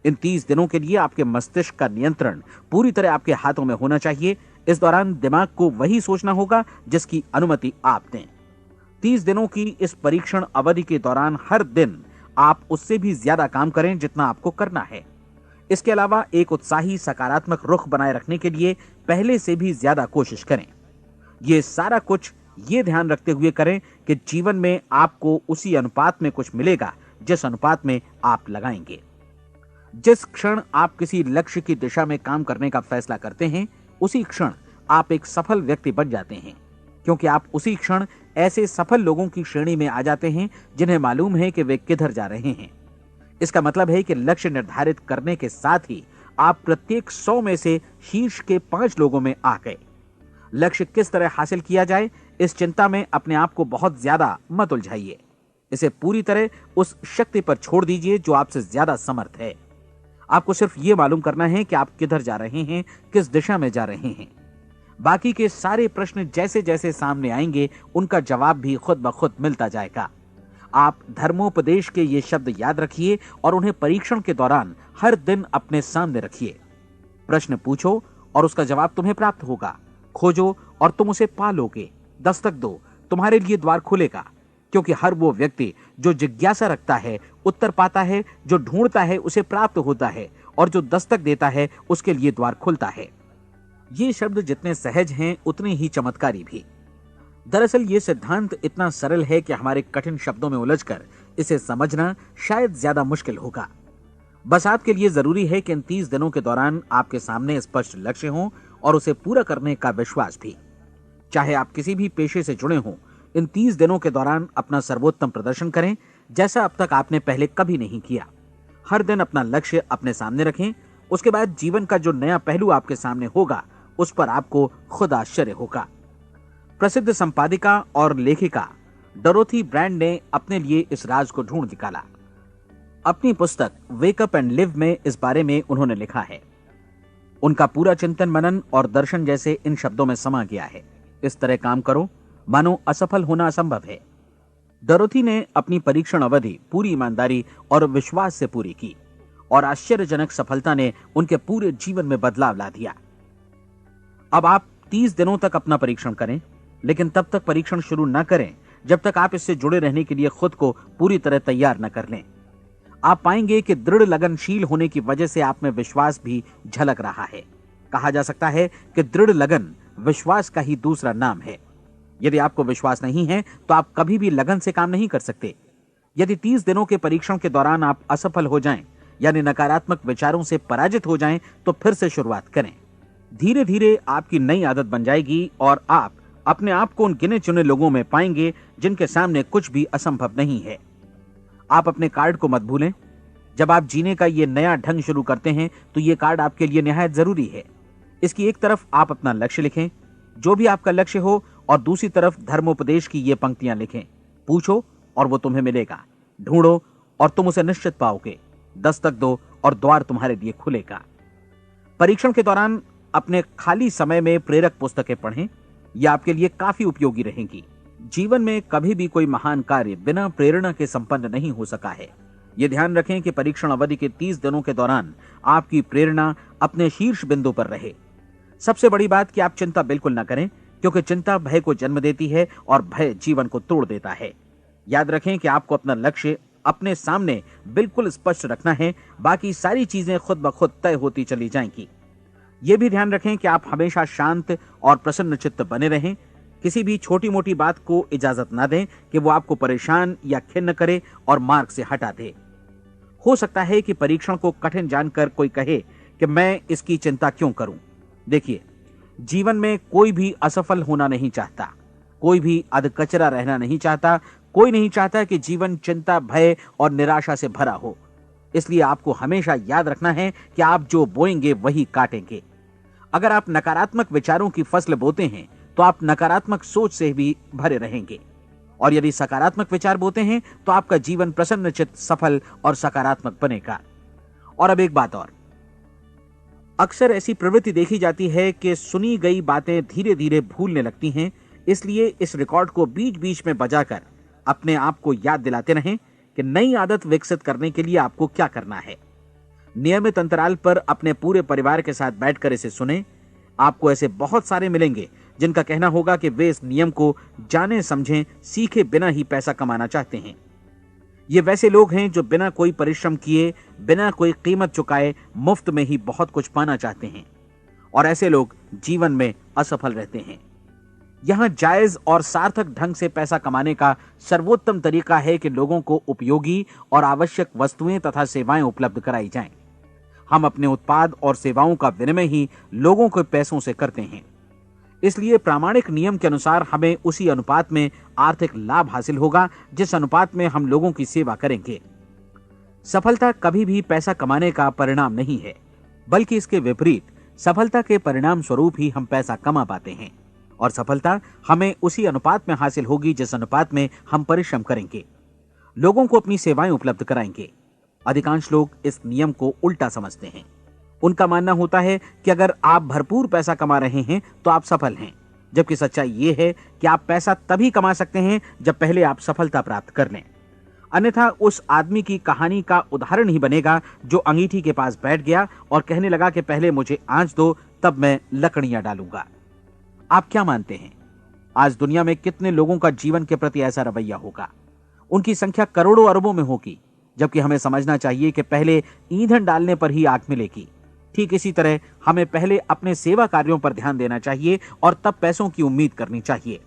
इन 30 दिनों के लिए आपके मस्तिष्क का नियंत्रण पूरी तरह आपके हाथों में होना चाहिए। इस दौरान दिमाग को वही सोचना होगा जिसकी अनुमति आप दें। 30 दिनों की इस परीक्षण अवधि के दौरान हर दिन आप उससे भी ज्यादा काम करें जितना आपको करना है। इसके अलावा एक उत्साही सकारात्मक रुख बनाए रखने के लिए पहले से भी ज्यादा कोशिश करें। ये सारा कुछ ये ध्यान रखते हुए करें कि जीवन में आपको उसी अनुपात में कुछ मिलेगा जिस अनुपात में आप लगाएंगे। जिस क्षण आप किसी लक्ष्य की दिशा में काम करने का फैसला करते हैं, उसी क्षण आप एक सफल व्यक्ति बन जाते हैं, क्योंकि आप उसी क्षण ऐसे सफल लोगों की श्रेणी में आ जाते हैं जिन्हें मालूम है कि वे किधर जा रहे हैं। इसका मतलब है कि लक्ष्य निर्धारित करने के साथ ही आप प्रत्येक 100 में से शीर्ष के 5 लोगों में आ गए। लक्ष्य किस तरह हासिल किया जाए, इस चिंता में अपने आप को बहुत ज्यादा मत उलझाइए। इसे पूरी तरह उस शक्ति पर छोड़ दीजिए जो आपसे ज्यादा समर्थ है। आपको सिर्फ ये मालूम करना है कि आप किधर जा रहे हैं, किस दिशा में जा रहे हैं। बाकी के सारे प्रश्न जैसे जैसे सामने आएंगे उनका जवाब भी खुद ब खुद मिलता जाएगा। आप धर्मोपदेश के ये शब्द याद रखिए और उन्हें परीक्षण के दौरान हर दिन अपने सामने रखिए। प्रश्न पूछो और उसका जवाब तुम्हें प्राप्त होगा। खोजो और तुम उसे पा लोगे। दस्तक दो, तुम्हारे लिए द्वार खुलेगा, क्योंकि हर वो व्यक्ति जो जिज्ञासा रखता है उत्तर पाता है, जो ढूंढता है उसे प्राप्त होता है, और जो दस्तक देता है उसके लिए द्वार खुलता है। ये शब्द जितने सहज हैं उतने ही चमत्कारी भी। दरअसल ये सिद्धांत इतना सरल है कि हमारे कठिन शब्दों में उलझकर इसे समझना शायद ज्यादा मुश्किल होगा। बस आपके लिए जरूरी है कि इन 30 दिनों के दौरान आपके सामने स्पष्ट लक्ष्य हो और उसे पूरा करने का विश्वास भी। चाहे आप किसी भी पेशे से जुड़े हों, इन 30 दिनों के दौरान अपना सर्वोत्तम प्रदर्शन करें, जैसा अब तक आपने पहले कभी नहीं किया। हर दिन अपना लक्ष्य अपने सामने रखें। उसके बाद जीवन का जो नया पहलू आपके सामने होगा उस पर आपको खुद आश्चर्य होगा। प्रसिद्ध संपादिका और लेखिका डोरोथी ब्रैंड ने अपने लिए इस राज को ढूंढ निकाला। अपनी पुस्तक वेक अप एंड लिव में इस बारे में उन्होंने लिखा है। उनका पूरा चिंतन मनन और दर्शन जैसे इन शब्दों में समा गया है। इस तरह काम करो मानो असफल होना असंभव है। डोरोथी ने अपनी परीक्षण अवधि पूरी ईमानदारी और विश्वास से पूरी की और आश्चर्यजनक सफलता ने उनके पूरे जीवन में बदलाव ला दिया। अब आप 30 दिनों तक अपना परीक्षण करें, लेकिन तब तक परीक्षण शुरू न करें जब तक आप इससे जुड़े रहने के लिए खुद को पूरी तरह तैयार न कर लें। आप पाएंगे कि दृढ़ लगनशील होने की वजह से आप में विश्वास भी झलक रहा है। कहा जा सकता है कि दृढ़ लगन विश्वास का ही दूसरा नाम है। यदि आपको विश्वास नहीं है तो आप कभी भी लगन से काम नहीं कर सकते। यदि 30 दिनों के परीक्षण के दौरान आप असफल हो जाएं, यानी नकारात्मक विचारों से पराजित हो जाएं, तो फिर से शुरुआत करें। धीरे धीरे आपकी नई आदत बन जाएगी और आप अपने आप को उन गिने चुने लोगों में पाएंगे जिनके सामने कुछ भी असंभव नहीं है। आप अपने कार्ड को मत भूलें। जब आप जीने का ये नया ढंग शुरू करते हैं तो ये कार्ड आपके लिए निहायत जरूरी है। इसकी एक तरफ आप अपना लक्ष्य लिखें, जो भी आपका लक्ष्य हो, और दूसरी तरफ धर्मोपदेश की ये पंक्तियां लिखें। पूछो और वो तुम्हें मिलेगा, ढूंढो और तुम उसे निश्चित पाओगे, दस्तक दो और द्वार तुम्हारे लिए खुलेगा। परीक्षण के दौरान अपने खाली समय में प्रेरक पुस्तकें पढ़ें। यह आपके लिए काफी उपयोगी रहेंगी। जीवन में कभी भी कोई महान कार्य बिना प्रेरणा के संपन्न नहीं हो सका है। यह ध्यान रखें कि परीक्षण अवधि के 30 दिनों के दौरान आपकी प्रेरणा अपने शीर्ष बिंदु पर रहे। सबसे बड़ी बात कि आप चिंता बिल्कुल न करें, क्योंकि चिंता भय को जन्म देती है और भय जीवन को तोड़ देता है। याद रखें कि आपको अपना लक्ष्य अपने सामने बिल्कुल स्पष्ट रखना है, बाकी सारी चीजें खुद ब खुद तय होती चली जाएंगी। यह भी ध्यान रखें कि आप हमेशा शांत और प्रसन्न चित्त बने रहें। किसी भी छोटी मोटी बात को इजाजत ना दें कि वो आपको परेशान या खिन्न करे और मार्ग से हटा दे। हो सकता है कि परीक्षण को कठिन जानकर कोई कहे कि मैं इसकी चिंता क्यों करूं। देखिए, जीवन में कोई भी असफल होना नहीं चाहता, कोई भी अधकचरा रहना नहीं चाहता, कोई नहीं चाहता कि जीवन चिंता, भय और निराशा से भरा हो। इसलिए आपको हमेशा याद रखना है कि आप जो बोएंगे वही काटेंगे। अगर आप नकारात्मक विचारों की फसल बोते हैं तो आप नकारात्मक सोच से भी भरे रहेंगे, और यदि सकारात्मक विचार बोते हैं तो आपका जीवन प्रसन्नचित्त, सफल और सकारात्मक बनेगा। और अब एक बात और, अक्सर ऐसी प्रवृत्ति देखी जाती है कि सुनी गई बातें धीरे धीरे भूलने लगती हैं। इसलिए इस रिकॉर्ड को बीच बीच में बजाकर अपने आप को याद दिलाते रहें कि नई आदत विकसित करने के लिए आपको क्या करना है। नियमित अंतराल पर अपने पूरे परिवार के साथ बैठकर इसे सुनें। आपको ऐसे बहुत सारे मिलेंगे जिनका कहना होगा कि वे इस नियम को जाने समझें सीखे बिना ही पैसा कमाना चाहते हैं। ये वैसे लोग हैं जो बिना कोई परिश्रम किए, बिना कोई कीमत चुकाए मुफ्त में ही बहुत कुछ पाना चाहते हैं, और ऐसे लोग जीवन में असफल रहते हैं। यहां जायज और सार्थक ढंग से पैसा कमाने का सर्वोत्तम तरीका है कि लोगों को उपयोगी और आवश्यक वस्तुएं तथा सेवाएं उपलब्ध कराई जाएं। हम अपने उत्पाद और सेवाओं का विनिमय ही लोगों के पैसों से करते हैं। इसलिए प्रामाणिक नियम के अनुसार हमें उसी अनुपात में आर्थिक लाभ हासिल होगा जिस अनुपात में हम लोगों की सेवा करेंगे। सफलता कभी भी पैसा कमाने का परिणाम नहीं है, बल्कि इसके विपरीत सफलता के परिणाम स्वरूप ही हम पैसा कमा पाते हैं, और सफलता हमें उसी अनुपात में हासिल होगी जिस अनुपात में हम परिश्रम करेंगे, लोगों को अपनी सेवाएं उपलब्ध कराएंगे। अधिकांश लोग इस नियम को उल्टा समझते हैं। उनका मानना होता है कि अगर आप भरपूर पैसा कमा रहे हैं तो आप सफल हैं, जबकि सच्चाई यह है कि आप पैसा तभी कमा सकते हैं जब पहले आप सफलता प्राप्त कर लें। अन्यथा उस आदमी की कहानी का उदाहरण ही बनेगा जो अंगीठी के पास बैठ गया और कहने लगा कि पहले मुझे आंच दो, तब मैं लकड़ियां डालूंगा। आप क्या मानते हैं, आज दुनिया में कितने लोगों का जीवन के प्रति ऐसा रवैया होगा? उनकी संख्या करोड़ों अरबों में होगी, जबकि हमें समझना चाहिए कि पहले ईंधन डालने पर ही आग मिलेगी। ठीक इसी तरह हमें पहले अपने सेवा कार्यों पर ध्यान देना चाहिए और तब पैसों की उम्मीद करनी चाहिए।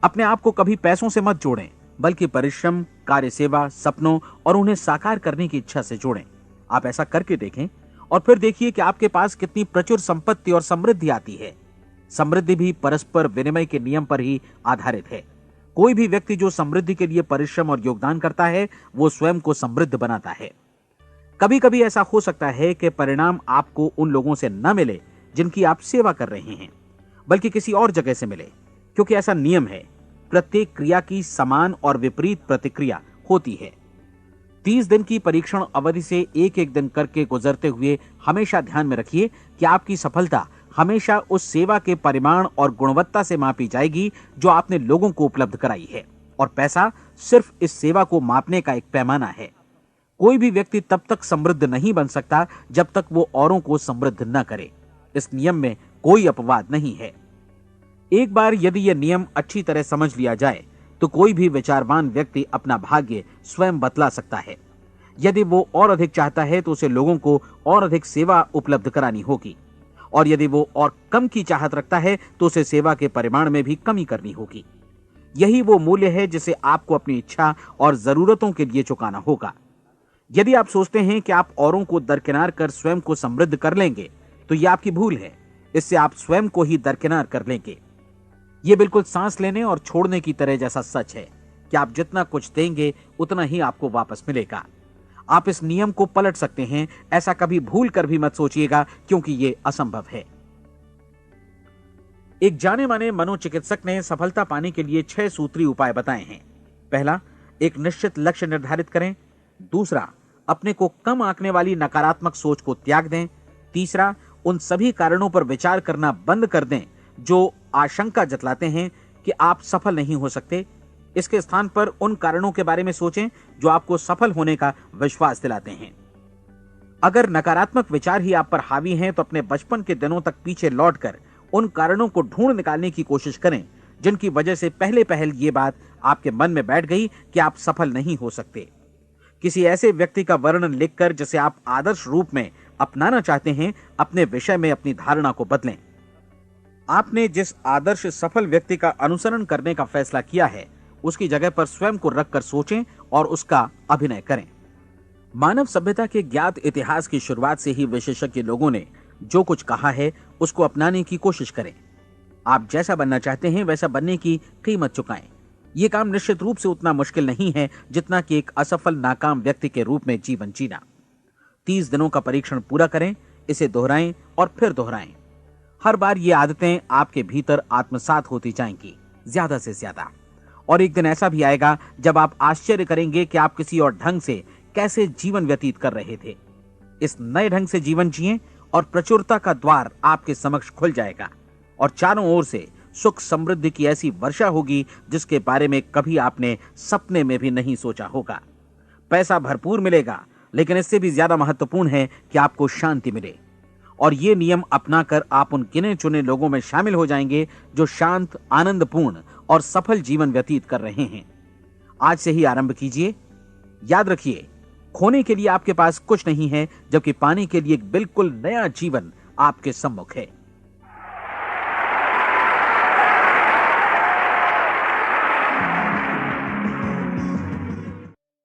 अपने आप को कभी पैसों से मत जोड़ें, बल्कि परिश्रम, कार्य सेवा, सपनों और उन्हें साकार करने की इच्छा से जोड़ें। आप ऐसा करके देखें और फिर देखिए कि आपके पास कितनी प्रचुर संपत्ति और समृद्धि आती है। समृद्धि भी परस्पर विनिमय के नियम पर ही आधारित है। कोई भी व्यक्ति जो समृद्धि के लिए परिश्रम और योगदान करता है, वो स्वयं को समृद्ध बनाता है। कभी कभी ऐसा हो सकता है कि परिणाम आपको उन लोगों से न मिले जिनकी आप सेवा कर रहे हैं, बल्कि किसी और जगह से मिले, क्योंकि ऐसा नियम है, प्रत्येक क्रिया की समान और विपरीत प्रतिक्रिया होती है। 30 दिन की परीक्षण अवधि से एक एक दिन करके गुजरते हुए हमेशा ध्यान में रखिए कि आपकी सफलता हमेशा उस सेवा के परिमाण और गुणवत्ता से मापी जाएगी जो आपने लोगों को उपलब्ध कराई है, और पैसा सिर्फ इस सेवा को मापने का एक पैमाना है। कोई भी व्यक्ति तब तक समृद्ध नहीं बन सकता जब तक वो औरों को समृद्ध न करे। इस नियम में कोई अपवाद नहीं है। एक बार यदि यह नियम अच्छी तरह समझ लिया जाए तो कोई भी विचारवान व्यक्ति अपना भाग्य स्वयं बतला सकता है। यदि वो और अधिक चाहता है तो उसे लोगों को और अधिक सेवा उपलब्ध करानी होगी, और यदि वो और कम की चाहत रखता है तो उसे सेवा के परिमाण में भी कमी करनी होगी। यही वो मूल्य है जिसे आपको अपनी इच्छा और जरूरतों के लिए चुकाना होगा। यदि आप सोचते हैं कि आप औरों को दरकिनार कर स्वयं को समृद्ध कर लेंगे तो यह आपकी भूल है। इससे आप स्वयं को ही दरकिनार कर लेंगे। यह बिल्कुल सांस लेने और छोड़ने की तरह जैसा सच है कि आप जितना कुछ देंगे उतना ही आपको वापस मिलेगा। आप इस नियम को पलट सकते हैं, ऐसा कभी भूल कर भी मत सोचिएगा, क्योंकि यह असंभव है। एक जाने माने मनोचिकित्सक ने सफलता पाने के लिए 6 सूत्री उपाय बताए हैं। पहला, एक निश्चित लक्ष्य निर्धारित करें। दूसरा, अपने को कम आंकने वाली नकारात्मक सोच को त्याग दें। तीसरा, उन सभी कारणों पर विचार करना बंद कर दें जो आशंका जतलाते हैं कि आप सफल नहीं हो सकते। इसके स्थान पर उन कारणों के बारे में सोचें जो आपको सफल होने का विश्वास दिलाते हैं। अगर नकारात्मक विचार ही आप पर हावी हैं तो अपने बचपन के दिनों तक पीछे लौटकर उन कारणों को ढूंढ निकालने की कोशिश करें जिनकी वजह से पहले पहल ये बात आपके मन में बैठ गई कि आप सफल नहीं हो सकते। किसी ऐसे व्यक्ति का वर्णन लिखकर जिसे आप आदर्श रूप में अपनाना चाहते हैं, अपने विषय में अपनी धारणा को बदलें। आपने जिस आदर्श सफल व्यक्ति का अनुसरण करने का फैसला किया है उसकी जगह पर स्वयं को रखकर सोचें और उसका अभिनय करें। मानव सभ्यता के ज्ञात इतिहास की शुरुआत से ही विशेषज्ञ लोगों ने जो कुछ कहा है उसको अपनाने की कोशिश करें। आप जैसा बनना चाहते हैं वैसा बनने की कीमत चुकाएं। यह काम निश्चित रूप से उतना मुश्किल नहीं है जितना कि एक असफल नाकाम व्यक्ति के रूप में जीवन जीना। 30 दिनों का परीक्षण पूरा करें, इसे दोहराएं और फिर दोहराएं। हर बार ये आदतें आपके भीतर आत्मसात होती जाएंगी, ज्यादा से ज्यादा। और एक दिन ऐसा भी आएगा जब आप आश्चर्य करेंगे कि आप किसी और ढंग से कैसे जीवन व्यतीत कर रहे थे। इस नए ढंग से जीवन जिएं और प्रचुरता का द्वार आपके समक्ष खुल जाएगा और चारों ओर से सुख समृद्धि की ऐसी वर्षा होगी जिसके बारे में कभी आपने सपने में भी नहीं सोचा होगा। पैसा भरपूर मिलेगा, लेकिन इससे भी ज्यादा महत्वपूर्ण है कि आपको शांति मिले। और ये नियम अपनाकर आप उन गिने चुने लोगों में शामिल हो जाएंगे जो शांत, आनंदपूर्ण और सफल जीवन व्यतीत कर रहे हैं। आज से ही आरंभ कीजिए। याद रखिए, खोने के लिए आपके पास कुछ नहीं है, जबकि पाने के लिए एक बिल्कुल नया जीवन आपके सम्मुख है।